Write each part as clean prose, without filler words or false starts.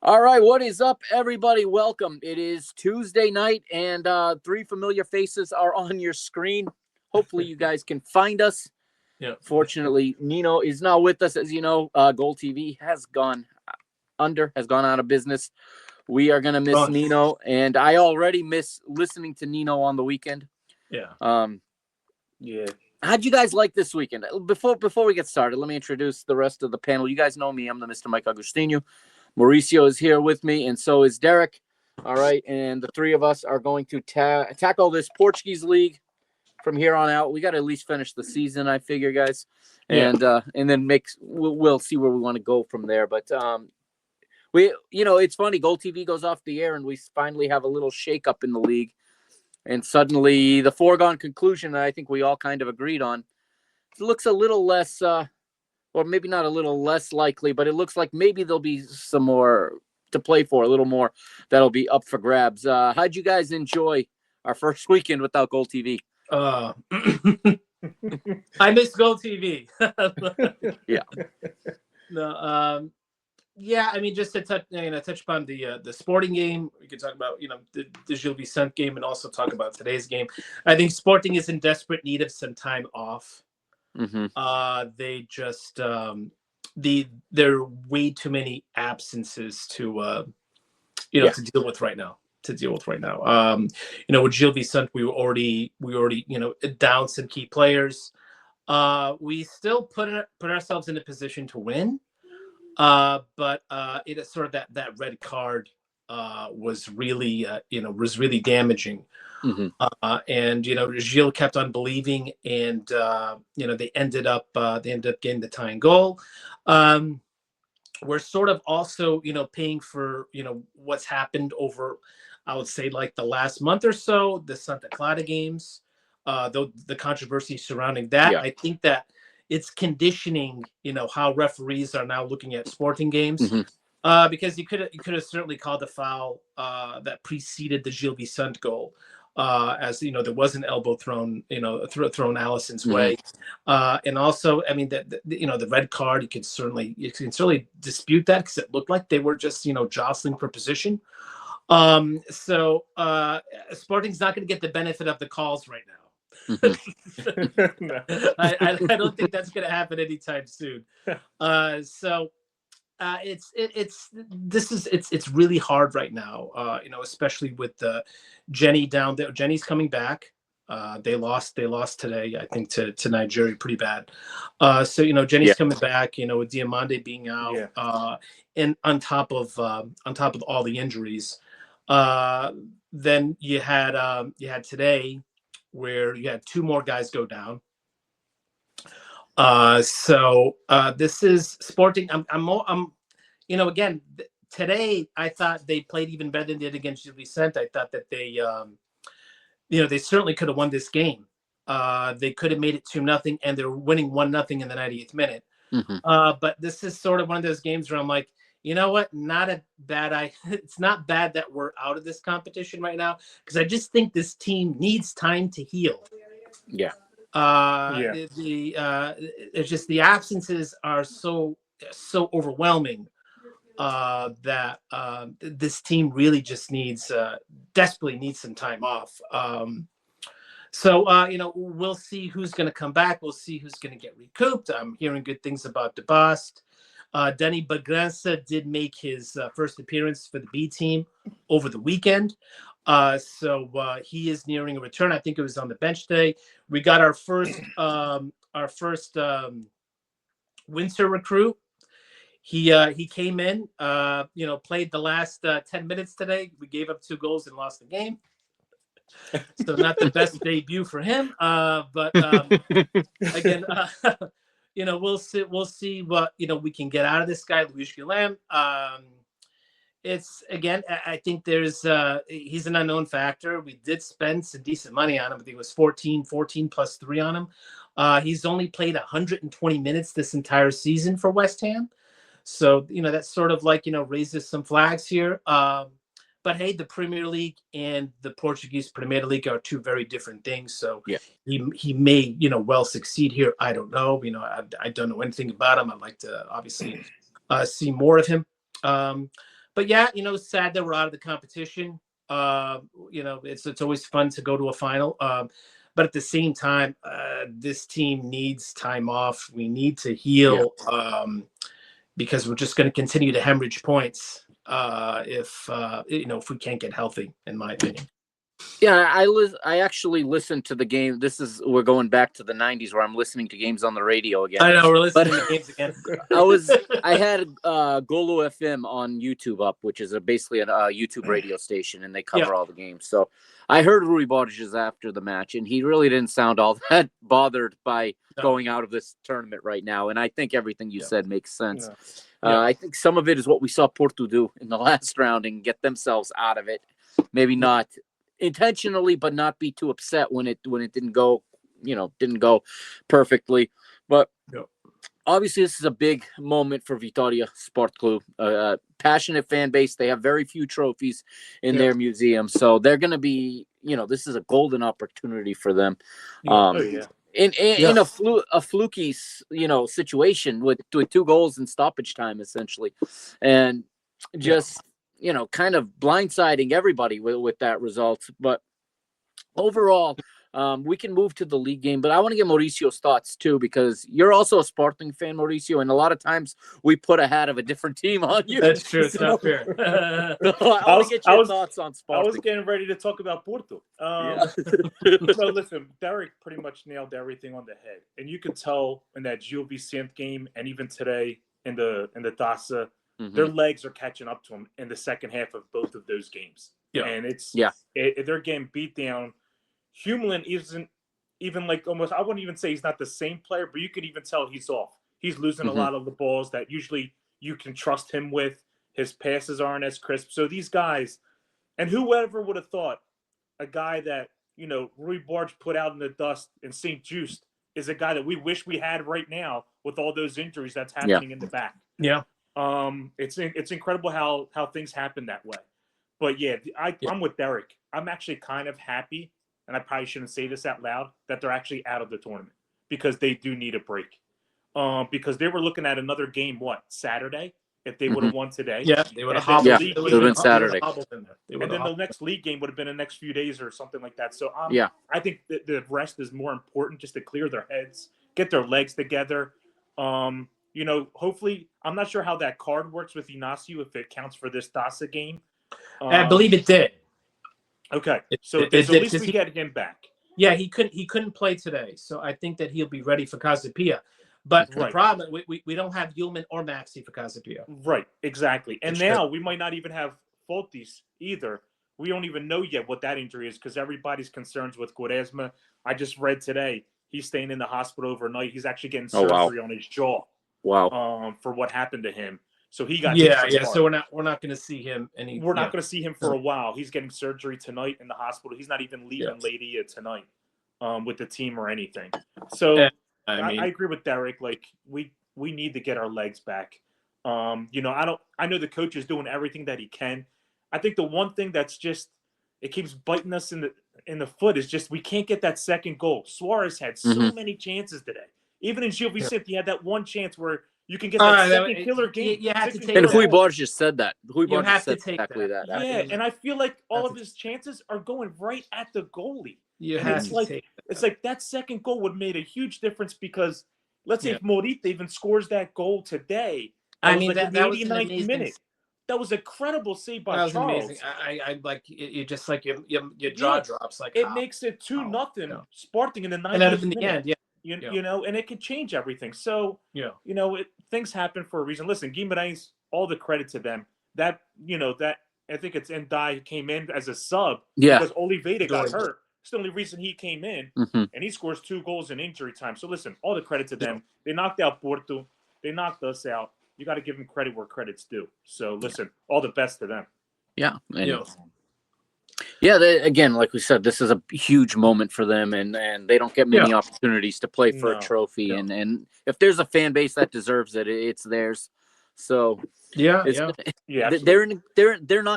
All right, what is up, everybody? Welcome. It is Tuesday night, and three familiar faces are on your screen. Hopefully, you guys can find us. Yeah. Fortunately, Nino is not with us. As you know, GolTV has gone out of business. We are going to miss Nino, and I already miss listening to Nino on the weekend. Yeah. Yeah. How'd you guys like this weekend? Before we get started, let me introduce the rest of the panel. You guys know me. I'm the Mr. Mike Agostinho. Mauricio is here with me, and so is Derek. All right, and the three of us are going to tackle this Portuguese league from here on out. We got to at least finish the season, I figure, guys, and then we'll see where we want to go from there. But it's funny. GolTV goes off the air, and we finally have a little shakeup in the league, and suddenly the foregone conclusion that I think we all kind of agreed on looks a little less. Or maybe not a little less likely, but it looks like maybe there'll be some more to play for, a little more that'll be up for grabs. How'd you guys enjoy our first weekend without GolTV? I miss GolTV. Yeah. No. Yeah. I mean, just to touch upon the Sporting game. We could talk about the Gil Vicente game and also talk about today's game. I think Sporting is in desperate need of some time off. Mm-hmm. They just there are way too many absences to deal with right now. With Gil Vicente, we already down some key players. We still put ourselves in a position to win, but it is sort of that red card was really damaging. Mm-hmm. And Gil kept on believing, and they ended up getting the tying goal. We're sort of also paying for what's happened over, I would say, like the last month or so, the Santa Clara games, though the controversy surrounding that. I think that it's conditioning how referees are now looking at Sporting games. Mm-hmm. Because you could have certainly called the foul that preceded the Gil Vicente goal. As there was an elbow thrown Allison's way, and also, I mean, the red card, you can certainly dispute that because it looked like they were just jostling for position. So Sporting's not going to get the benefit of the calls right now. Mm-hmm. I don't think that's going to happen anytime soon. It's really hard right now, especially with Jenny down there. Jenny's coming back. They lost today, I think, to Nigeria pretty bad. So Jenny's coming back, with Diamande being out, and on top of all the injuries. Then you had today where you had two more guys go down. So this is Sporting. I'm again, today I thought they played even better than they did against Gil Vicente. I thought that they they certainly could have won this game. They could have made it 2-0, and they're winning 1-0 in the 90th minute. Mm-hmm. But this is sort of one of those games where I'm like, you know what? It's not bad that we're out of this competition right now, because I just think this team needs time to heal. Yeah. It's just the absences are so overwhelming that this team really just desperately needs some time off. So we'll see who's going to come back. We'll see who's going to get recouped. I'm hearing good things about DeBost. Danny Bagrança did make his first appearance for the B team over the weekend. So he is nearing a return. I think it was on the bench today. We got our first Windsor recruit. He came in, played the last 10 minutes today. We gave up 2 goals and lost the game. So not the best debut for him. But again, we'll see what we can get out of this guy, Luis Guillem. It's, again, I think he's an unknown factor. We did spend some decent money on him. I think it was 14 plus 3 on him. He's only played 120 minutes this entire season for West Ham. So, that's sort of like, raises some flags here. But hey, the Premier League and the Portuguese Premier League are 2 very different things. So he may, well succeed here. I don't know. I don't know anything about him. I'd like to obviously see more of him. But yeah, it's sad that we're out of the competition. It's always fun to go to a final. But at the same time, this team needs time off. We need to heal because we're just going to continue to hemorrhage points if we can't get healthy, in my opinion. Yeah, I actually listened to the game. We're going back to the 90s where I'm listening to games on the radio again. I know, we're listening to games again. I had Golo FM on YouTube up, which is basically a YouTube radio station, and they cover all the games. So I heard Rui Borges after the match, and he really didn't sound all that bothered by going out of this tournament right now. And I think everything you said makes sense. I think some of it is what we saw Porto do in the last round and get themselves out of it. Maybe not intentionally, but not be too upset when it didn't go perfectly. But obviously this is a big moment for Vitória Sport Club. Passionate fan base. They have very few trophies in their museum, so they're going to be, this is a golden opportunity for them. In a fluky situation with 2 goals in stoppage time essentially, and just kind of blindsiding everybody with that result. But overall, we can move to the league game. But I want to get Mauricio's thoughts too, because you're also a Sporting fan, Mauricio, and a lot of times we put a hat of a different team on you. That's true. It's not fair. So I want to get your thoughts on Sporting. I was getting ready to talk about Porto. So listen, Derek pretty much nailed everything on the head, and you could tell in that Gil Vicente game, and even today in the Taça. Their legs are catching up to them in the second half of both of those games. And they're getting beat down. Humlin isn't even almost, I wouldn't even say he's not the same player, but you could even tell he's off. He's losing a lot of the balls that usually you can trust him with. His passes aren't as crisp. So these guys, and whoever would have thought a guy that, Rui Borges put out in the dust in St. Just is a guy that we wish we had right now with all those injuries that's happening in the back. Yeah. It's incredible how things happen that way. But I'm with Derek. I'm actually kind of happy, and I probably shouldn't say this out loud, that they're actually out of the tournament because they do need a break. Because they were looking at another game, Saturday? If they would have won today. Yeah, they would have hobbled. Yeah, it would have been Saturday. And then the next league game would have been the next few days or something like that. So I think the rest is more important, just to clear their heads, get their legs together. Hopefully, I'm not sure how that card works with Ignacio, if it counts for this Taça game. I believe it did. Okay, so at least we get him back. Yeah, he couldn't play today, so I think that he'll be ready for Casapia. But the problem, we don't have Yulman or Maxi for Casapia. Right, exactly. And now we might not even have Fultis either. We don't even know yet what that injury is because everybody's concerned with Quaresma. I just read today he's staying in the hospital overnight. He's actually getting surgery on his jaw. Wow. For what happened to him. So he got So we're not going to see him We're not going to see him for a while. He's getting surgery tonight in the hospital. He's not even leaving Lady tonight with the team or anything. So I agree with Derek. We need to get our legs back. I know the coach is doing everything that he can. I think the one thing that's just it keeps biting us in the foot is just we can't get that second goal. Suarez had so many chances today. Even in Gil Vicente, he had that one chance where you can get that second killer game. You have to take and Rui Borges said that. Rui Borges Borges said exactly that. Yeah, and I feel like all of his chances are going right at the goalie. It's like that second goal would have made a huge difference because let's say if Morita even scores that goal today, that was an amazing minute. That was a credible save by Charles. Amazing. I like you just like your jaw drops. It makes it 2-0 Sporting in the 90th minute. In the end, and it could change everything. So, things happen for a reason. Listen, Guimarães, all the credit to them. That I think it's Ndai came in as a sub because Oliveira got hurt. It's the only reason he came in, and he scores 2 goals in injury time. So, listen, all the credit to them. They knocked out Porto. They knocked us out. You got to give them credit where credit's due. So, listen, all the best to them. Yeah. Again, like we said, this is a huge moment for them, and they don't get many opportunities to play for a trophy. And if there's a fan base that deserves it, it's theirs. So they're not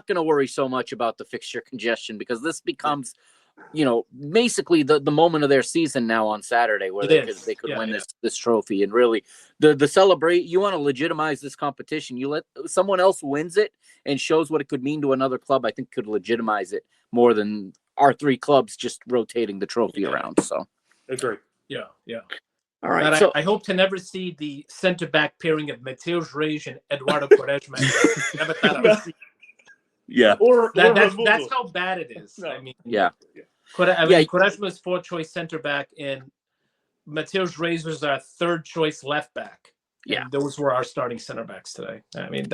going to worry so much about the fixture congestion because this becomes basically the moment of their season now on Saturday, where they could win this trophy. And really the celebrate, you want to legitimize this competition. You let someone else wins it and shows what it could mean to another club. I think could legitimize it more than our three clubs just rotating the trophy around. So agree. Yeah. All right. But so I hope to never see the center back pairing of Mateus Reis and Eduardo Quaresma. Never thought I would see. Yeah. That's how bad it is. No. I mean, Yeah. Quaresma's 4th choice center back, and Mateus Reis was our 3rd choice left back. Yeah. And those were our starting center backs today. I mean,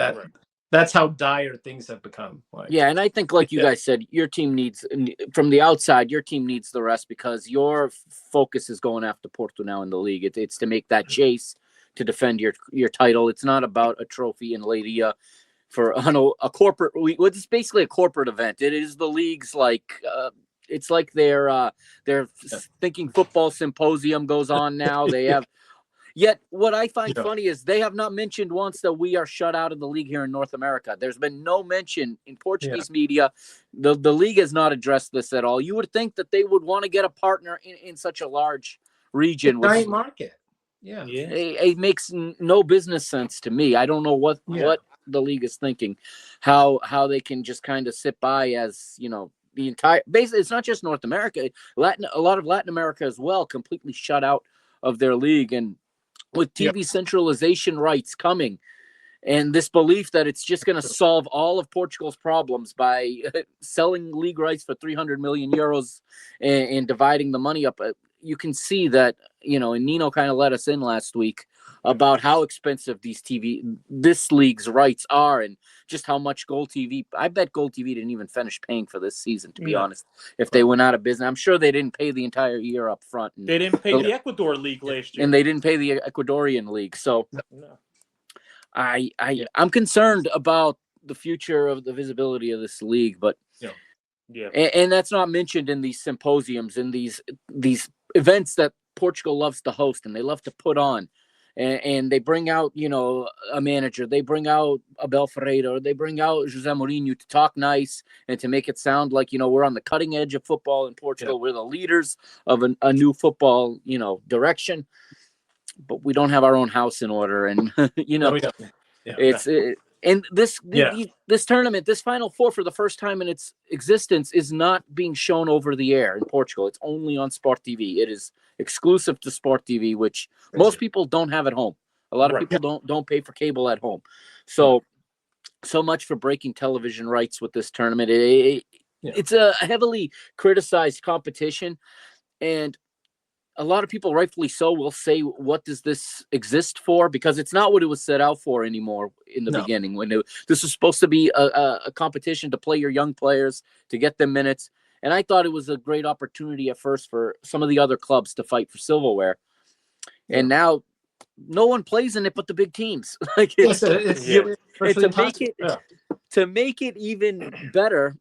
that's how dire things have become. Yeah, and I think, like you guys said, your team needs, from the outside, your team needs the rest because your focus is going after Porto now in the league. It's to make that chase to defend your title. It's not about a trophy in Leiria for a corporate. It's basically a corporate event. It is the league's it's like their thinking football symposium goes on now. They have. Yet what I find funny is they have not mentioned once that we are shut out of the league here in North America. There's been no mention in Portuguese media. The league has not addressed this at all. You would think that they would want to get a partner in such a large region. Giant market. Yeah. It makes no business sense to me. I don't know what the league is thinking, how they can just kind of sit by as, the entire, basically it's not just North America, a lot of Latin America as well, completely shut out of their league. And with TV centralization rights coming and this belief that it's just going to solve all of Portugal's problems by selling league rights for 300 million euros and dividing the money up, you can see that, and Nino kind of let us in last week about how expensive this league's rights are and just how much GolTV. I bet GolTV didn't even finish paying for this season, to be honest, if they went out of business. I'm sure they didn't pay the entire year up front. They didn't pay the Ecuador League last year. And they didn't pay the Ecuadorian League. So I'm concerned about the future of the visibility of this league, but and that's not mentioned in these symposiums and these events that Portugal loves to host and they love to put on. And they bring out, a manager. They bring out Abel Ferreira. They bring out José Mourinho to talk nice and to make it sound like, we're on the cutting edge of football in Portugal. We're the leaders of a new football, direction. But we don't have our own house in order. And, and this tournament, this Final Four for the first time in its existence is not being shown over the air in Portugal. It's only on Sport TV. It is exclusive to Sport TV, which most people don't have at home. A lot of people don't pay for cable at home. So much for breaking television rights with this tournament. It's a heavily criticized competition, and a lot of people, rightfully so, will say, what does this exist for? Because it's not what it was set out for anymore in the beginning. When this was supposed to be a competition to play your young players, to get them minutes. And I thought it was a great opportunity at first for some of the other clubs to fight for silverware. And now no one plays in it but the big teams. To make it even better,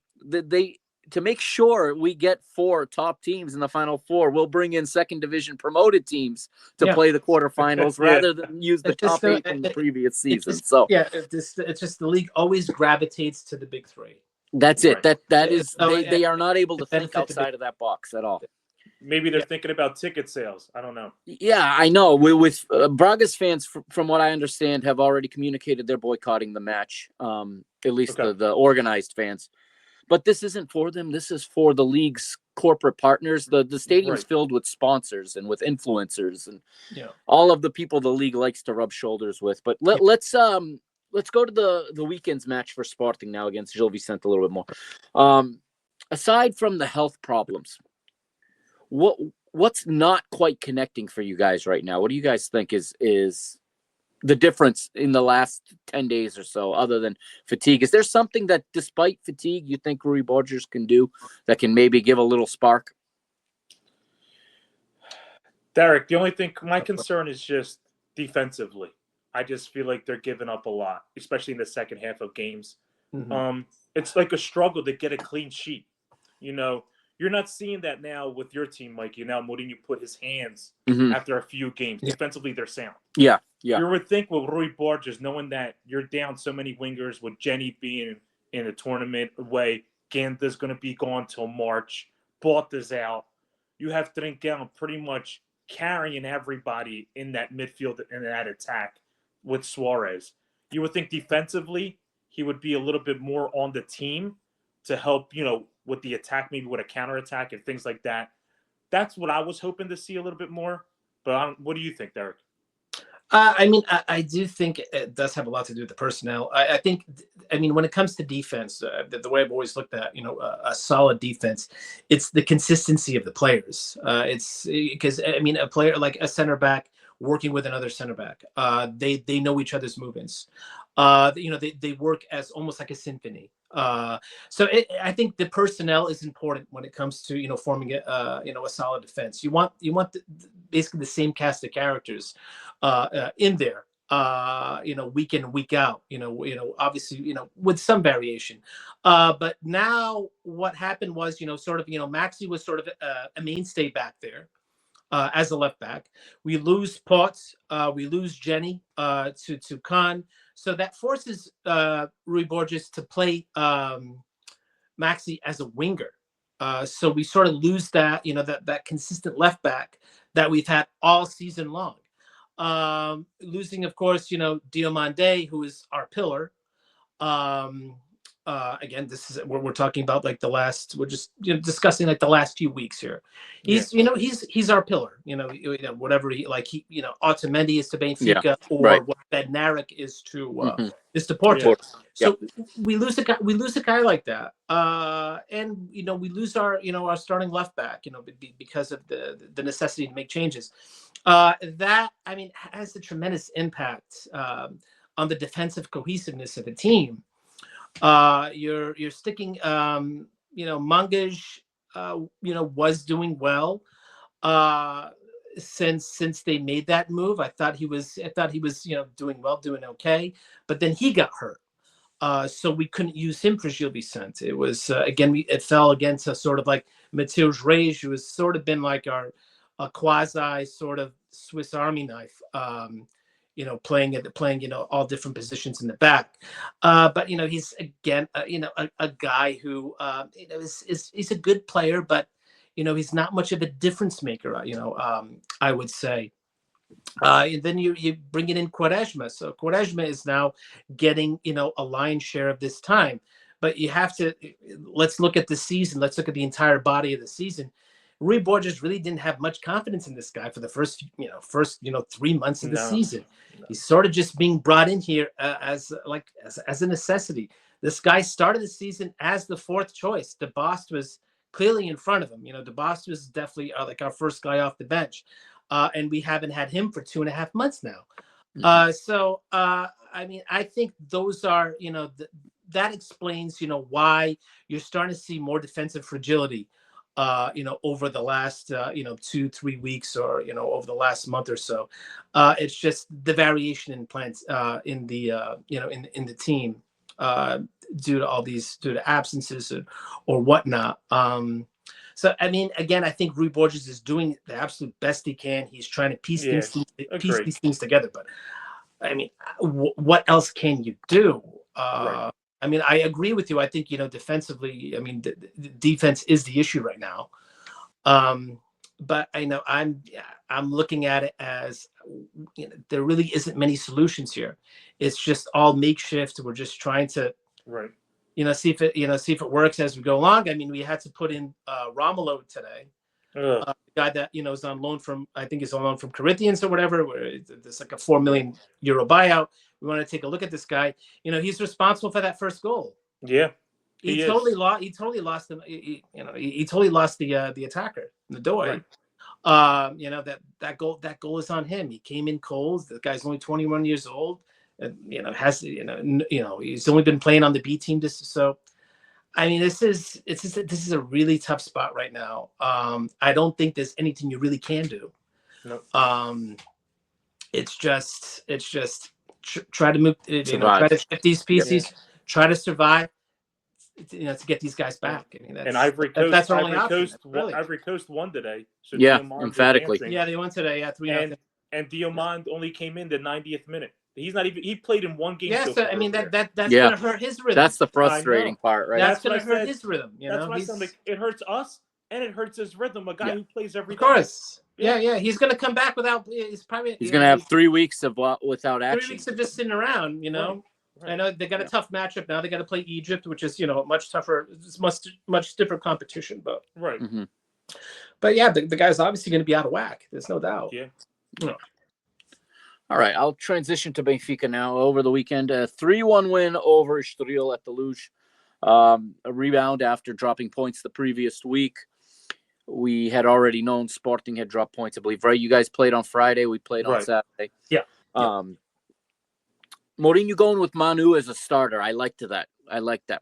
to make sure we get 4 top teams in the Final Four, we'll bring in second division promoted teams to play the quarterfinals rather than use the top 8 from the previous season. It's just the league always gravitates to the big 3. That's it. That is they are not able to think outside of that box at all. Maybe they're thinking about ticket sales. I don't know. Yeah, I know. With Braga's fans, from what I understand, have already communicated they're boycotting the match. At least the organized fans. But this isn't for them. This is for the league's corporate partners. The stadium's filled with sponsors and with influencers and all of the people the league likes to rub shoulders with. But let's go to the weekend's match for Sporting now against Gil Vicente a little bit more. Aside from the health problems, what's not quite connecting for you guys right now? What do you guys think is the difference in the last 10 days or so, other than fatigue? Is there something that, despite fatigue, you think Rui Borges can do that can maybe give a little spark? Derek, the only thing, my concern is just defensively. I just feel like they're giving up a lot, especially in the second half of games. It's like a struggle to get a clean sheet. You're not seeing that now with your team, Mikey. Now Mourinho put his hands after a few games. Defensively, they're sound. Yeah. You would think with Rui Borges, knowing that you're down so many wingers, with Jenny being in a tournament away, Ganda's going to be gone till March, Porter's out. You have Trincão pretty much carrying everybody in that midfield and that attack with Suarez. You would think defensively he would be a little bit more on the team to help, with the attack, maybe with a counterattack and things like that. That's what I was hoping to see a little bit more. But what do you think, Derek? I do think it does have a lot to do with the personnel. I think, when it comes to defense, the way I've always looked at, a solid defense, it's the consistency of the players. It's because, a player like a center back working with another center back, they know each other's movements. They work as almost like a symphony. So I think the personnel is important when it comes to forming a solid defense. You want basically the same cast of characters in there, week in and week out. Obviously with some variation. But now what happened was Maxi was sort of a mainstay back there. As a left back, we lose Potts, we lose Jenny to Khan, so that forces Rui Borges to play Maxi as a winger. So we sort of lose that that consistent left back that we've had all season long. Losing, of course, Diomande, who is our pillar. Again, this is what we're talking about. We're just discussing the last few weeks here. He's he's our pillar. Whatever Otamendi is to Benfica, or what Bednarik is to Porto. So we lose a guy like that, and we lose our our starting left back. Because of the necessity to make changes. That has a tremendous impact on the defensive cohesiveness of a team. You're sticking Mangas was doing well since they made that move. I thought he was doing well, doing okay, but then he got hurt, so we couldn't use him for Gil Vicente. It was it fell against a sort of like Mateus Reis, who has sort of been like a quasi sort of Swiss Army knife, playing all different positions in the back. But he's again a guy who is a good player, but he's not much of a difference maker. I would say. And then you bring it in Quaresma. So Quaresma is now getting a lion's share of this time. But you have to let's look at the season. Let's look at the entire body of the season. Rui Borges really didn't have much confidence in this guy for the first 3 months of the season. He's sort of just being brought in here as a necessity. This guy started the season as the fourth choice. De Bost was clearly in front of him. De Bost was definitely our first guy off the bench, and we haven't had him for 2.5 months now. So I think those are that explains why you're starting to see more defensive fragility. Over the last 2-3 weeks, or over the last month or so. It's just the variation in plans in the in the team due to absences or whatnot. So again, I think Rui Borges is doing the absolute best he can. He's trying to piece these things together. But what else can you do? Right. I agree with you. I think, defensively, the defense is the issue right now. But I'm looking at it as, there really isn't many solutions here. It's just all makeshift. We're just trying to, see if it works as we go along. We had to put in Romulo today. The guy that is on loan from, I think he's on loan from Corinthians or whatever, where it's like a €4 million buyout. We want to take a look at this guy. He's responsible for that first goal. Yeah, he totally lost. He totally lost the. He totally lost the attacker, the door. Right. That goal is on him. He came in cold. The guy's only 21 years old. He's only been playing on the B team. This is a really tough spot right now. I don't think there's anything you really can do. Nope. It's just try to move. Try to shift these pieces. Try to survive. To get these guys back. And Ivory Coast. Ivory Coast won today. So emphatically. Yeah, they won today. 3-0. And Diomande only came in the 90th minute. He's not even. He played in one game. Yeah, that's gonna hurt his rhythm. That's the frustrating part, right? That's gonna hurt his rhythm. That's why it hurts us and it hurts his rhythm. A guy who plays every Of day. course. Yeah. He's going to come back without. He's probably. He's going to have 3 weeks of without action. 3 weeks of just sitting around. You know. Right. I know they got a tough matchup now. They got to play Egypt, which is much tougher. It's much different competition, but right. Mm-hmm. But yeah, the guy's obviously going to be out of whack. There's no doubt. Yeah. No. All right, I'll transition to Benfica now. Over the weekend, a 3-1 win over Estoril at the Luge. A rebound after dropping points the previous week. We had already known Sporting had dropped points, I believe, right? You guys played on Friday. We played on Saturday. Yeah. Mourinho going with Manu as a starter. I like that.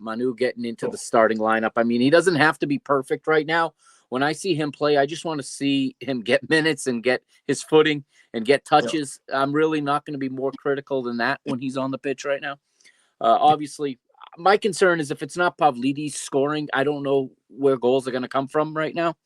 Manu getting into the starting lineup. I mean, he doesn't have to be perfect right now. When I see him play, I just want to see him get minutes and get his footing and get touches. I'm really not going to be more critical than that when he's on the pitch right now. Obviously, my concern is if it's not Pavlidis scoring, I don't know where goals are going to come from right now.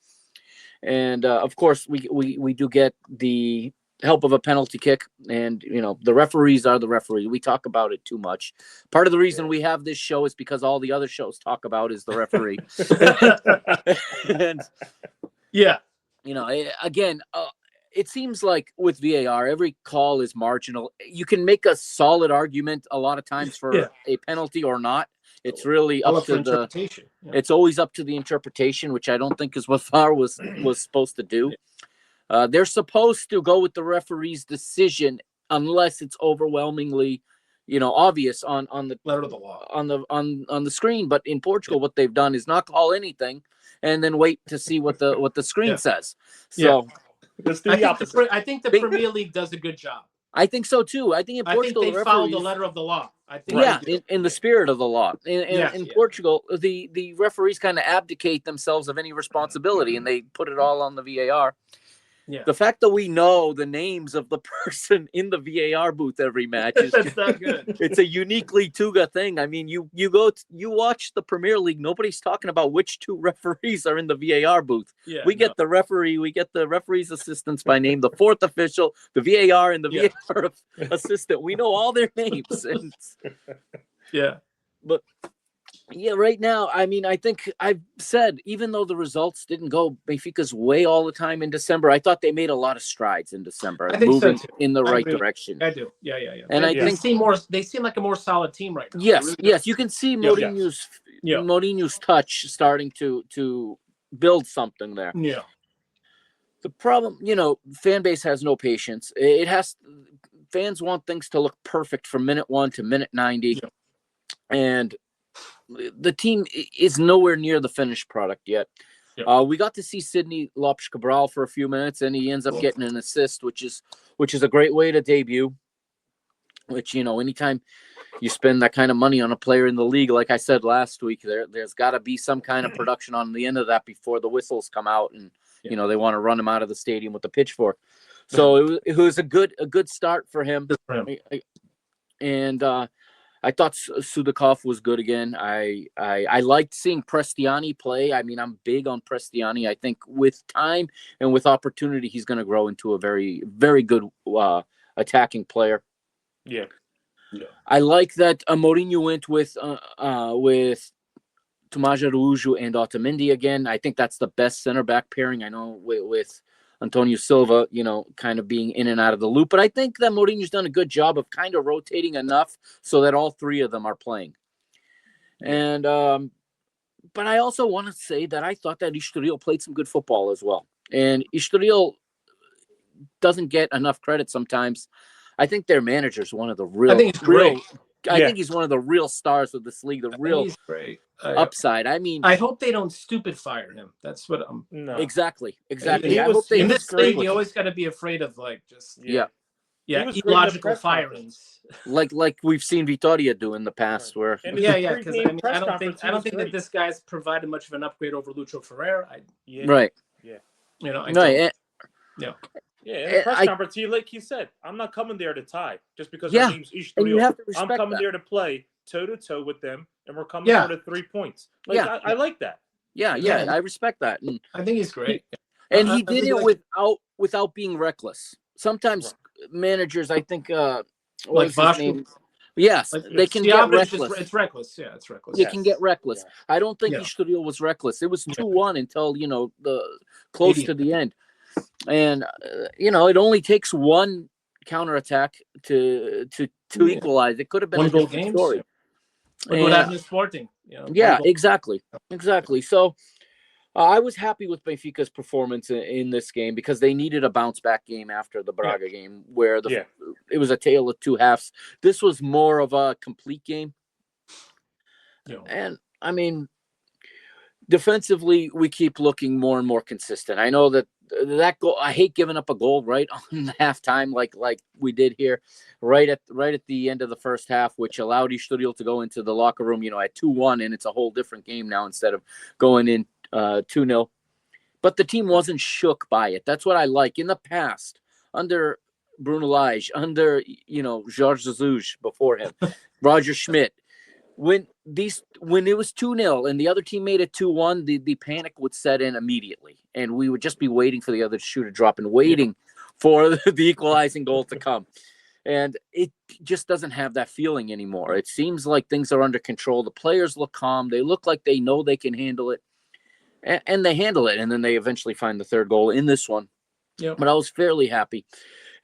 And, of course, we do get the help of a penalty kick. And, the referees are the referees. We talk about it too much. Part of the reason we have this show is because all the other shows talk about is the referee. And, again, it seems like with VAR, every call is marginal. You can make a solid argument a lot of times for a penalty or not. It's really up to the interpretation. It's always up to the interpretation, which I don't think is what VAR was supposed to do. They're supposed to go with the referee's decision unless it's overwhelmingly, obvious on the letter of the law on the screen. But in Portugal, what they've done is not call anything and then wait to see what the screen says. So I think the Premier League does a good job. I think so too. I think in Portugal, they follow the letter of the law. I think in the spirit of the law. In Portugal, the referees kind of abdicate themselves of any responsibility and they put it all on the VAR. Yeah. The fact that we know the names of the person in the VAR booth every match is that's not good. It's a uniquely Tuga thing. I mean, you watch the Premier League. Nobody's talking about which two referees are in the VAR booth. Yeah, we get the referee's assistants by name, the fourth official, the VAR, and the VAR assistant. We know all their names. But. Yeah, right now, I mean, I think I've said, even though the results didn't go Benfica's way all the time in December, I thought they made a lot of strides in December, moving in the right direction. I do. Yeah. And they seem like a more solid team right now. Yes, you can see Mourinho's touch starting to build something there. Yeah. The problem, fan base has no patience. Fans want things to look perfect from minute 1 to minute 90. Yeah. And the team is nowhere near the finished product yet. Yep. We got to see Sidney Lopes Cabral for a few minutes, and he ends up getting an assist, which is a great way to debut. Which, anytime you spend that kind of money on a player in the league, like I said last week, there's got to be some kind of production on the end of that before the whistles come out, and they want to run him out of the stadium with the pitchfork. So it was a good start for him, and. I thought Sudakov was good again. I liked seeing Prestiani play. I mean, I'm big on Prestiani. I think with time and with opportunity, he's going to grow into a very, very good attacking player. Yeah. I like that Mourinho went with Tomás Araújo and Otamendi again. I think that's the best center back pairing. I know with Antonio Silva, kind of being in and out of the loop. But I think that Mourinho's done a good job of kind of rotating enough so that all three of them are playing. And but I also want to say that I thought that Estoril played some good football as well. And Estoril doesn't get enough credit sometimes. I think their manager is one of the real. I think he's great. I think he's one of the real stars of this league. The real upside. I mean, I hope they don't stupid fire him. That's what I'm. No. Exactly. In this league, you always got to be afraid of illogical firings. like we've seen Vitória do in the past, where because I don't think that this guy's provided much of an upgrade over Lucho Ferreira. Right. Yeah. Yeah, in the press conference, like he said, I'm not coming there to tie just because our name's Estoril. I'm coming there to play toe-to-toe with them, and we're coming there to 3 points. I like that. Yeah, I respect that. And I think he's great. And he did it without being reckless. Sometimes managers, I think, Yes, Like, they can the get opposite is reckless. it's reckless. Yeah, it's reckless. They can get reckless. Yeah. I don't think Yeah. Estoril was reckless. It was Yeah. 2-1 until, the close 80. to the end. And, it only takes one counterattack to Yeah. equalize. It could have been a One goal different games. story. Look what happened to Sporting. Yeah, exactly. So I was happy with Benfica's performance in this game because they needed a bounce back game after the Braga game where it was a tale of two halves. This was more of a complete game. Yeah. And I mean, defensively, we keep looking more and more consistent. I know that goal, I hate giving up a goal right on halftime, like we did here, right at the end of the first half, which allowed Estoril to go into the locker room, at 2-1, and it's a whole different game now instead of going in 2-0. But the team wasn't shook by it. That's what I like. In the past, under Bruno Lage, under Jorge Jesus before him, Roger Schmidt, when it was 2-0 and the other team made it 2-1, the panic would set in immediately, and we would just be waiting for the other shoe to drop and waiting for the equalizing goal to come. And it just doesn't have that feeling anymore. It seems like things are under control. The players look calm. They look like they know they can handle it, and they handle it. And then they eventually find the third goal in this one. Yeah. But I was fairly happy.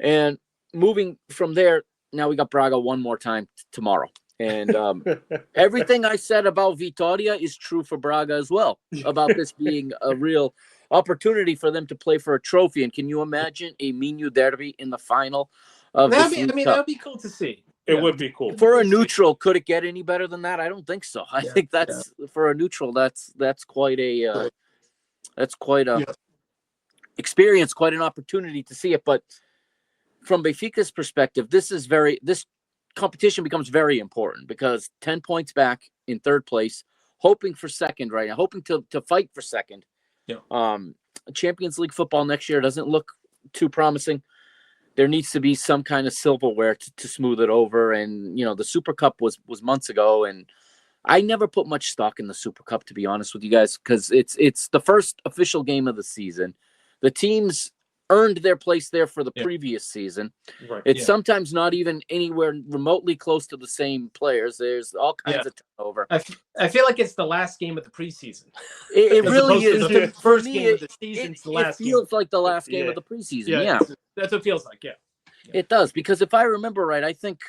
And moving from there, now we got Braga one more time tomorrow. And everything I said about Vitória is true for Braga as well, about this being a real opportunity for them to play for a trophy. And can you imagine a Minho derby in the final of the Cup? That would be cool to see. It would be cool. For a neutral, could it get any better than that? I don't think so. I think that's for a neutral. That's quite a experience, quite an opportunity to see it. But from Benfica's perspective, this competition becomes very important because 10 points back in third place, hoping for second right now, hoping to fight for second. Yeah. Champions League football next year doesn't look too promising. There needs to be some kind of silverware to smooth it over. And, the Super Cup was months ago, and I never put much stock in the Super Cup, to be honest with you guys, because it's the first official game of the season. The teams earned their place there for the previous season. Right. It's sometimes not even anywhere remotely close to the same players. There's all kinds of turnover. I feel like it's the last game of the preseason. It really is. The first game it, of the season. It's the it last feels game. like the last game of the preseason. Yeah. That's what it feels like. Yeah. It does, because if I remember right, I think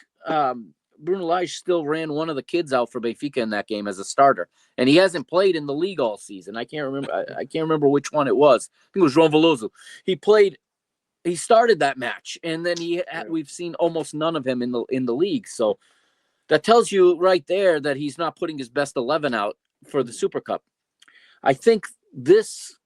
Bruno Lage still ran one of the kids out for Benfica in that game as a starter, and he hasn't played in the league all season. I can't remember which one it was. I think it was João Veloso. He started that match, and then we've seen almost none of him in the league. So that tells you right there that he's not putting his best 11 out for the Super Cup. I think this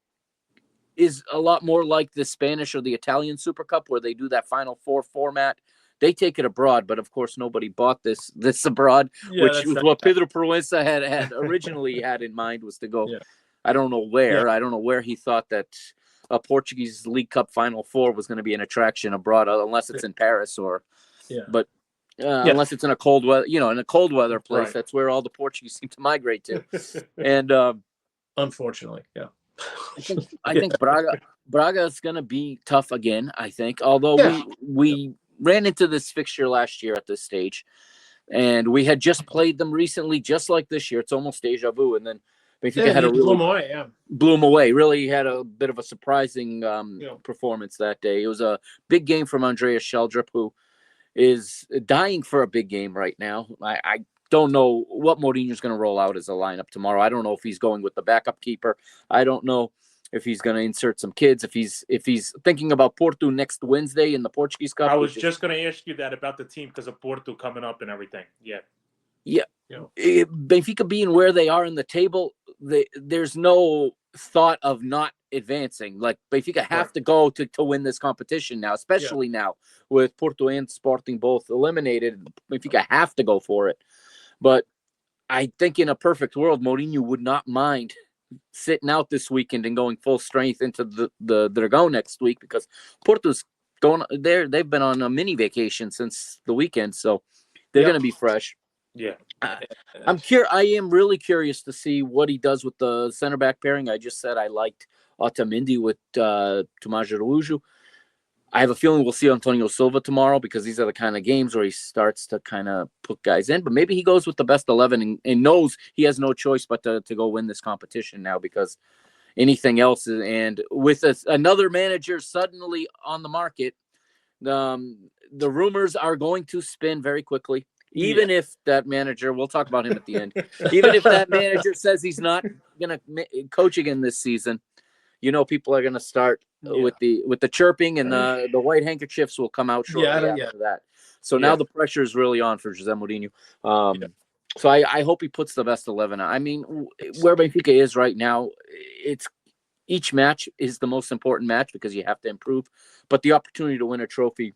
is a lot more like the Spanish or the Italian Super Cup, where they do that Final Four format. They take it abroad, but of course nobody bought this abroad, which was what Pedro Proença had originally had in mind, was to go. Yeah. I don't know where. Yeah. I don't know where he thought that a Portuguese League Cup Final Four was going to be an attraction abroad, unless it's in Paris unless it's in a cold weather, in a cold weather place. Right. That's where all the Portuguese seem to migrate to. And unfortunately, I think Braga is going to be tough again. I think, although we ran into this fixture last year at this stage, and we had just played them recently, just like this year. It's almost deja vu, and then Benfica had blew them away. Really had a bit of a surprising performance that day. It was a big game from Andreas Sheldrup, who is dying for a big game right now. I don't know what Mourinho's going to roll out as a lineup tomorrow. I don't know if he's going with the backup keeper. I don't know if he's going to insert some kids. If he's thinking about Porto next Wednesday in the Portuguese Cup. I was just going to ask you that about the team because of Porto coming up and everything. Yeah. Benfica being where they are in the table, there's no thought of not advancing. Like, Benfica have to go to win this competition now, especially now with Porto and Sporting both eliminated. Benfica have to go for it. But I think in a perfect world, Mourinho would not mind sitting out this weekend and going full strength into the Dragão next week, because Porto's going there. They've been on a mini vacation since the weekend, so they're going to be fresh. Yeah. I am really curious to see what he does with the center back pairing. I just said I liked Otamendi with Tomás Araújo. I have a feeling we'll see Antonio Silva tomorrow because these are the kind of games where he starts to kind of put guys in. But maybe he goes with the best 11 and knows he has no choice but to go win this competition now because anything else. And with another manager suddenly on the market, the rumors are going to spin very quickly. Even if that manager, we'll talk about him at the end, even if that manager says he's not going to coach again this season, people are going to start with the chirping and the white handkerchiefs will come out shortly after that. So now the pressure is really on for Jose Mourinho. So I hope he puts the best 11. I mean, where Benfica is right now, each match is the most important match because you have to improve. But the opportunity to win a trophy,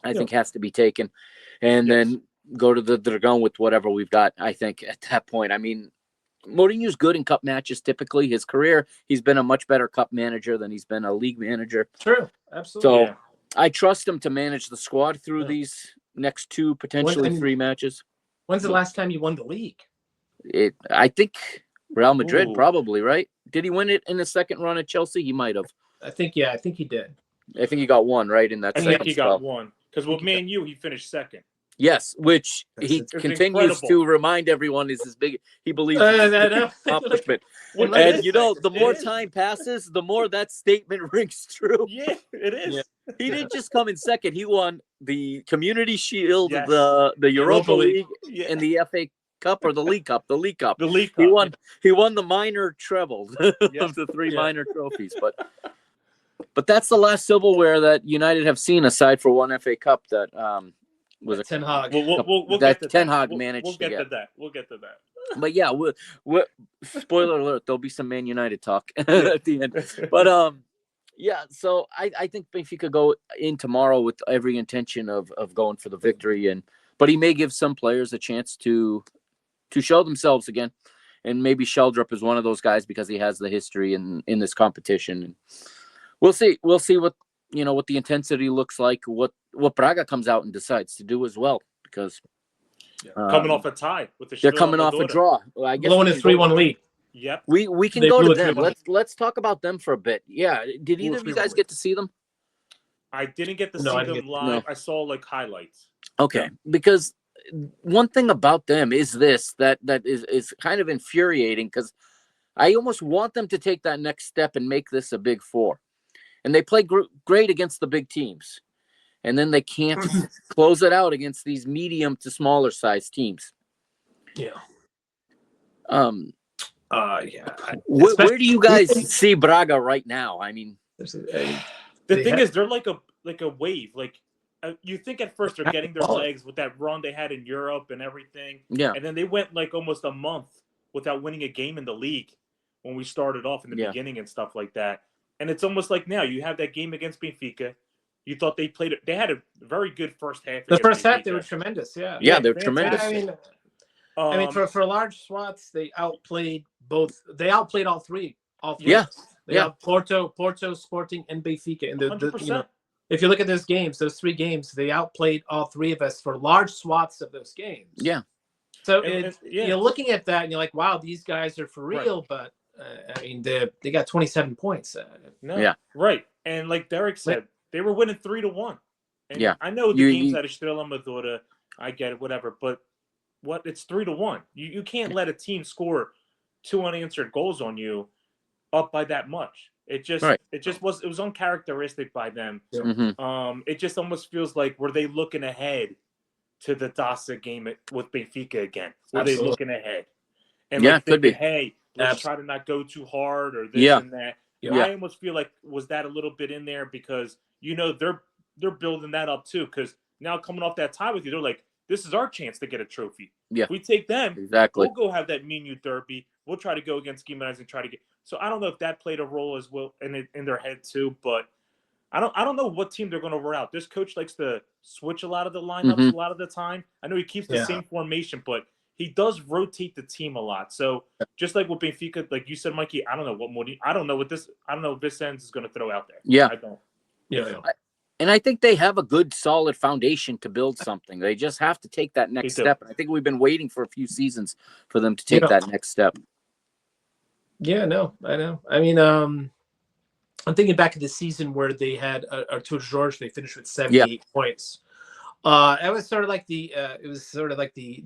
I think, has to be taken. And then go to the Dragon with whatever we've got, I think, at that point. I mean, Mourinho's good in cup matches typically. His career, he's been a much better cup manager than he's been a league manager. True, absolutely. So I trust him to manage the squad through these next 2, potentially 3 matches. When's the last time you won the league? I think Real Madrid, probably, right? Did he win it in the second run at Chelsea? He might have. I think he did. I think he got 1, right, in that second I think he got 1. Because with Man U, he finished second. Yes, which he continues to remind everyone is his big. He believes it's accomplishment. And the more time passes, the more that statement rings true. Yeah, it is. Yeah. He didn't just come in second. He won the Community Shield, the Europa League, and the FA Cup or the League Cup. The League Cup. The League Cup. He won the minor treble of the 3 minor trophies. But that's the last silverware that United have seen aside for one FA Cup that was Ten Hag. We'll that get to Ten Hag managed to get. We'll get to that. But yeah, spoiler alert, there'll be some Man United talk at the end. But so I think Benfica go in tomorrow with every intention of going for the victory, but he may give some players a chance to show themselves again, and maybe Sheldrup is one of those guys because he has the history in this competition. And we'll see what what the intensity looks like, what Braga comes out and decides to do as well, because coming off a tie with they're coming off a draw. Well, I guess blowing a 3-1 lead. Yep. We can go to them. Let's talk about them for a bit. Yeah. Did either of you guys get to see them? I didn't get to see them live. No. I saw highlights. Okay, because one thing about them is that is kind of infuriating because I almost want them to take that next step and make this a big 4. And they play great against the big teams. And then they can't close it out against these medium to smaller size teams. Yeah. Where do you guys see Braga right now? I mean, the thing is, they're like a wave. You think at first they're getting their legs with that run they had in Europe and everything. Yeah. And then they went almost a month without winning a game in the league when we started off in the beginning and stuff like that. And it's almost like now you have that game against Benfica. You thought they played it. They had a very good first half. The first half, they were tremendous. Yeah. Yeah, they're tremendous. I mean, for large swaths, they outplayed both. They outplayed all three. Yeah. Porto, Sporting, and Benfica. And if you look at those 3 games, they outplayed all 3 of us for large swaths of those games. Yeah. So you're looking at that and you're like, wow, these guys are for real. Right. But I mean, they got 27 points. Right. And like Derek said, they were winning 3-1. And I know the games at Estoril and Vitória, I get it, whatever. But it's 3-1. You can't let a team score 2 unanswered goals on you up by that much. It was uncharacteristic by them. Mm-hmm. It just almost feels like were they looking ahead to the Dasa game with Benfica again? Were they looking ahead? And could be. Hey, let's try to not go too hard or this and that. I almost feel like was that a little bit in there because they're building that up too. Because now coming off that tie with you, they're like, this is our chance to get a trophy. Yeah, if we take them, exactly. We'll go have that Nino derby. We'll try to go against Gimenez and try to get. So I don't know if that played a role as well in their head too. But I don't know what team they're going to roll out. This coach likes to switch a lot of the lineups a lot of the time. I know he keeps the same formation, but he does rotate the team a lot. So just like with Benfica, like you said, Mikey, I don't know what Vicente is going to throw out there. Yeah, I don't. Yeah. And I think they have a good, solid foundation to build something. They just have to take that next step. And I think we've been waiting for a few seasons for them to take that next step. Yeah, no, I know. I mean, I'm thinking back to the season where they had Artur Jorge. They finished with 78 points. It was sort of like the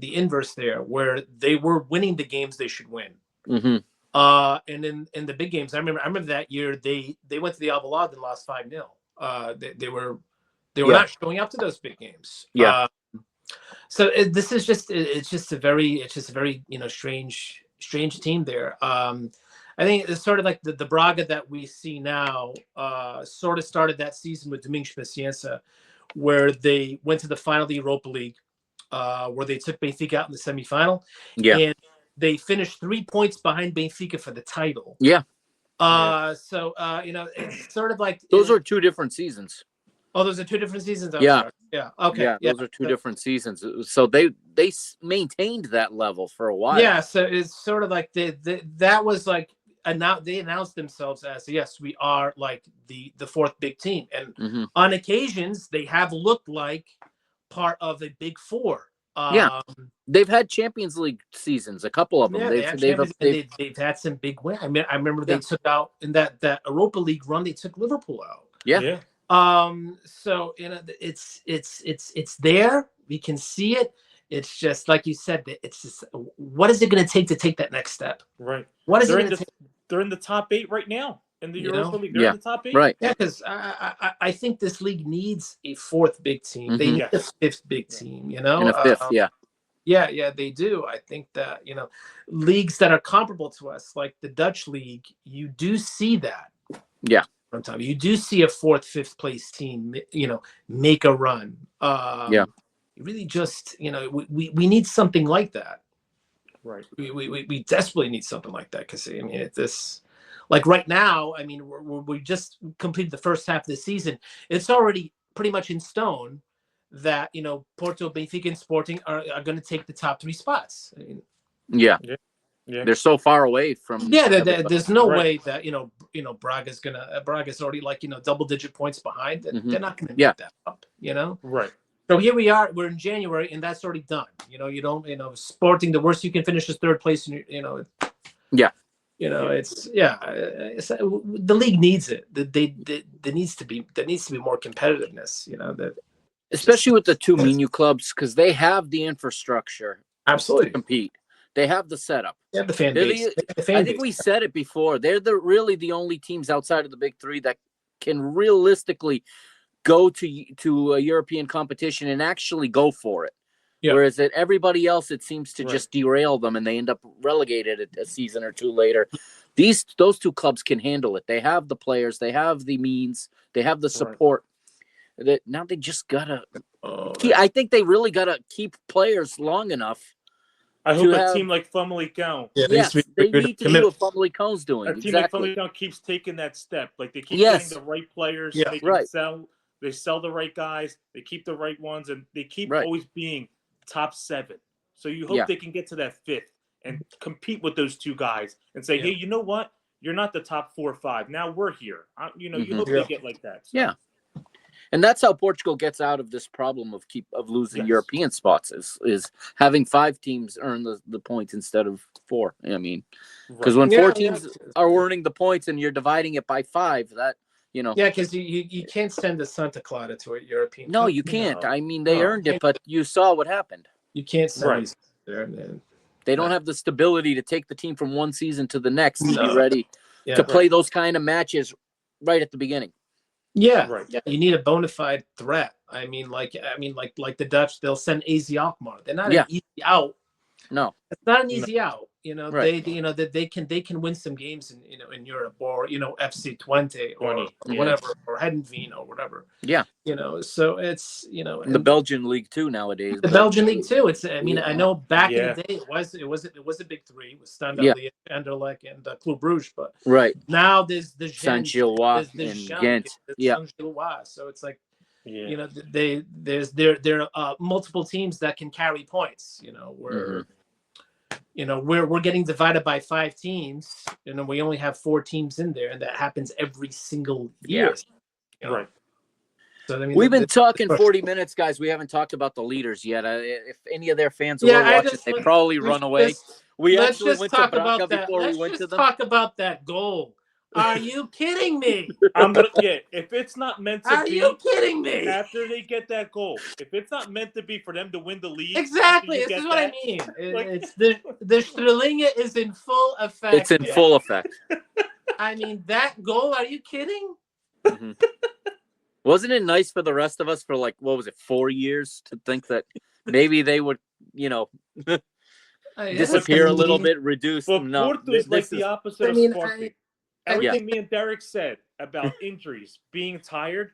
inverse there, where they were winning the games they should win. Mm-hmm. And in the big games, I remember that year they went to the Alvalade and lost 5-0. They were not showing up to those big games. Yeah. So this is just it's just a very strange team there. I think it's sort of like the Braga that we see now. Sort of started that season with Domingos Paciência, where they went to the final of the Europa League, where they took Benfica out in the semifinal. Yeah. And they finished 3 points behind Benfica for the title. Yeah. So it's sort of like those are 2 different seasons. Oh, those are 2 different seasons. Yeah. Yeah. Okay. Yeah, those are 2 different seasons. So they maintained that level for a while. Yeah. So it's sort of like that was like they announced themselves as, yes, we are like the 4th big team, and on occasions they have looked like part of a big 4. They've had Champions League seasons, a couple of them. They've had some big wins. I remember they took out in that Europa League run. They took Liverpool out. Yeah. So it's there. We can see it. It's just like you said. It's just, what is it going to take that next step? Right. What is it going to take? They're in the top 8 right now in the Europa League. They're in the top 8. Right. Yeah, because I think this league needs a 4th big team. They need a 5th big team. And a 5th, Yeah, they do. I think that, leagues that are comparable to us, like the Dutch league, you do see that. Yeah. Sometimes you do see a 4th, 5th place team, make a run. You really just, we need something like that. Right. We desperately need something like that, because it's this, like right now. I mean, we just completed the first half of the season. It's already pretty much in stone that Porto, Benfica, and Sporting are going to take the top 3 spots. I mean, Yeah. They're so far away from. Yeah, there's no way that Braga's already like double-digit points behind. They're not going to make that up. Right. So here we are. We're in January, and that's already done. You don't. Sporting, the worst you can finish is 3rd place. And Yeah. It's the league needs it. There needs to be more competitiveness. That especially with the 2 menu clubs, because they have the infrastructure. Absolutely. To compete. They have the setup. They have the fan base. I think we said it before. They're really the only teams outside of the big 3 that can realistically go to a European competition and actually go for it. Yeah. Whereas that everybody else, it seems to just derail them, and they end up relegated a season or 2 later. Those 2 clubs can handle it. They have the players. They have the means. They have the support. That now they just gotta. I think they really gotta keep players long enough. I hope a team like Famalicão. Yes, they need to do what Famalicão's doing. A team like Famalicão keeps taking that step. Like they keep getting the right players. Yeah, they sell the right guys. They keep the right ones, and they keep always being top 7. So you hope they can get to that 5th and compete with those 2 guys and say, hey, you know what? You're not the top 4 or 5. Now we're here. You hope they get like that. So. Yeah. And that's how Portugal gets out of this problem of losing European spots is having 5 teams earn the points instead of 4. I mean, because when 4 teams are earning the points and you're dividing it by 5, that Yeah, because you can't send a Santa Clara to a European. No, you can't. I mean, they earned it, but you saw what happened. You can't send these there. Man. They don't have the stability to take the team from one season to the next to be ready to play those kind of matches right at the beginning. Yeah, yeah. You need a bona fide threat. I mean, like the Dutch, they'll send AZ Alkmaar. They're not an easy out. No, it's not an easy out. They can win some games in Europe, or FC Twente or whatever, or Hedenveen or whatever. Yeah, so it's the Belgian league too nowadays. The Belgian league too. It's I know back in the day it was a big 3 with Standard Liège, Anderlecht, and Club Brugge, but now there's the Saint-Gilloise and Ghent. Saint-Gilloise. So it's like there are multiple teams that can carry points. We're getting divided by 5 teams, and we only have 4 teams in there, and that happens every single year. Right. So I mean, we've been talking 40 minutes, guys. We haven't talked about the leaders yet. If any of their fans were watching, they probably run away. We actually went to Braga before we went to them. Let's just talk about that goal Are you kidding me? If it's not meant to Are be, you kidding me? after they get that goal, if it's not meant to be for them to win the league, Exactly. This is what I mean. It's the Sterlinga is in full effect. It's in full effect. I mean, that goal. Are you kidding? Mm-hmm. Wasn't it nice for the rest of us for like, what was it, 4 years to think that maybe they would, disappear a little bit, reduce. But no, Porto is like the opposite of Sporting. Everything me and Derek said about injuries, being tired,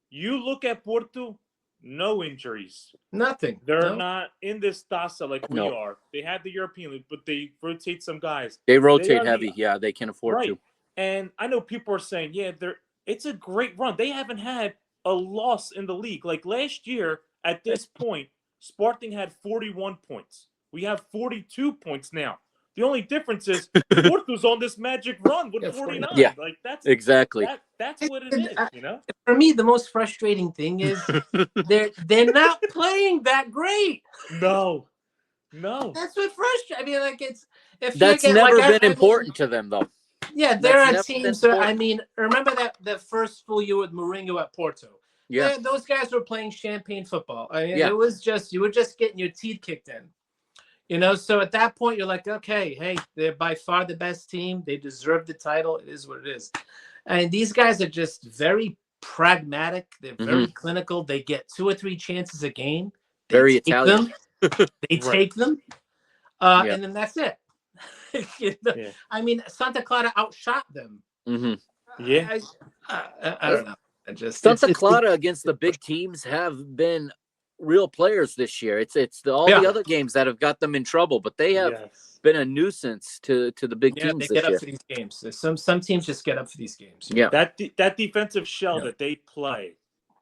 you look at Porto, no injuries. Nothing. They're not in this Taça like we are. They have the European League, but they rotate some guys. They rotate heavy. Yeah, they can afford to. And I know people are saying, it's a great run. They haven't had a loss in the league. Like last year, at this point, Sporting had 41 points. We have 42 points now. The only difference is Porto's on this magic run with 49. Yeah, like that's exactly. That's what it is. For me, the most frustrating thing is they're not playing that great. No. That's what frustrates. I mean, like that's never been important to them, though. Yeah, they're a team. So I mean, remember the first full year with Mourinho at Porto. Yeah, those guys were playing champagne football. I mean, it was just you were just getting your teeth kicked in. So at that point, you're like, okay, hey, they're by far the best team. They deserve the title. It is what it is. And these guys are just very pragmatic. They're very clinical. They get 2 or 3 chances a game. Very Italian. They take them. And then that's it. I mean, Santa Clara outshot them. Mm-hmm. Yeah. I don't know. Santa Clara against the big teams have been real players this year. It's all the other games that have got them in trouble, but they have been a nuisance to the big teams they get up for these games. Some teams just get up for these games. Yeah, that defensive shell that they play